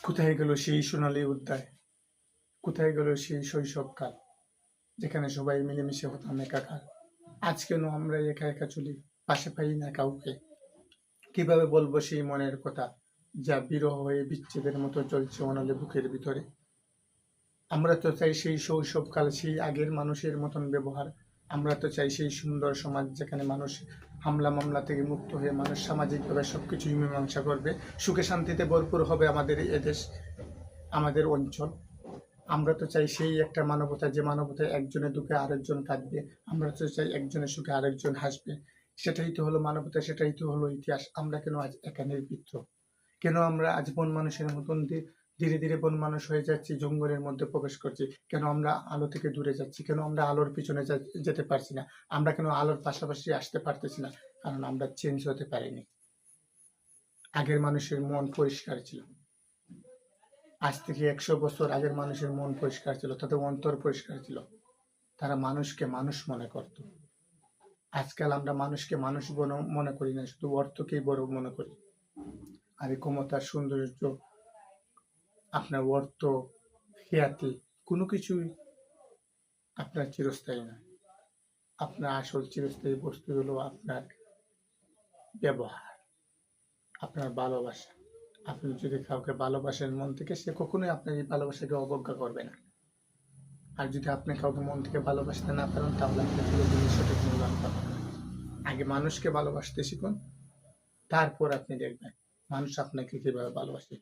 কোথায় গেল সেই সোনালী উদ্যান? কোথায় গেল সেই শৈশবকাল যেখানে সবাই মিলেমিশে হতাম একাকার? আজ কেন আমরা একা একা চলি, পাশে পাই না কাউকে? কিভাবে বলবো সেই মনের কথা যা বিরহ হয়ে বিচ্ছেদের মতো চলছে অনলে বুকের ভিতরে? আমরা তো চাই সেই শৈশবকাল, সেই আগের মানুষের মতন ব্যবহার। আমরা তো চাই সেই সুন্দর সমাজ যেখানে মানুষ হামলা মামলা থেকে মুক্ত হয়ে মানুষ সামাজিকভাবে সবকিছুই মীমাংসা করবে। সুখে শান্তিতে ভরপুর হবে আমাদের এদেশ, আমাদের অঞ্চল। আমরা তো চাই সেই একটা মানবতা, যে মানবতায় একজনের দুঃখে আরেকজন কাঁদবে। আমরা তো চাই একজনের সুখে আরেকজন হাসবে। সেটাই তো হলো মানবতা, সেটাই তো হলো ইতিহাস। আমরা কেন আজ একা নির্বৃত্ত? কেন আমরা আজ বন মানুষের মতন ধীরে ধীরে বন মানুষ হয়ে যাচ্ছি, জঙ্গলের মধ্যে প্রবেশ করছি? কেন আমরা আলো থেকে দূরে যাচ্ছি? কেন আমরা আলোর পিছনে যেতে পারছি না? আমরা কেন আলোর পাশাপাশি আসতে পারতেছি না? কারণ আমরা চেঞ্জ হতে পারিনি। আগের মানুষের মন পরিষ্কার ছিল। আজ থেকে 100 বছর আগের মানুষের মন পরিষ্কার ছিল, তাদের অন্তর পরিষ্কার ছিল। তারা মানুষকে মানুষ মনে করত। আজকাল আমরা মানুষকে মানুষ মনে করি না, শুধু অর্থকেই বড় মনে করি। আর এই ক্ষমতার সৌন্দর্য, আপনার অর্থ, খ্যাতি, কোনো কিছুই আপনার চিরস্থায়ী নয়। আপনার আসল চিরস্থায়ী বস্তু হলো আপনার ব্যবহার, আপনার ভালোবাসা। আপনি যদি কাউকে ভালোবাসেন মন থেকে, সে কখনোই আপনার এই ভালোবাসাকে অবজ্ঞা করবে না। আর যদি আপনি কাউকে মন থেকে ভালোবাসতে না পারেন, তাহলে আপনি পুরোপুরি সঠিক মূল্যায়ন পাবেন না। আগে মানুষকে ভালোবাসতে শিখুন, তারপর আপনি দেখবেন মানুষ আপনাকে কিভাবে ভালোবাসে।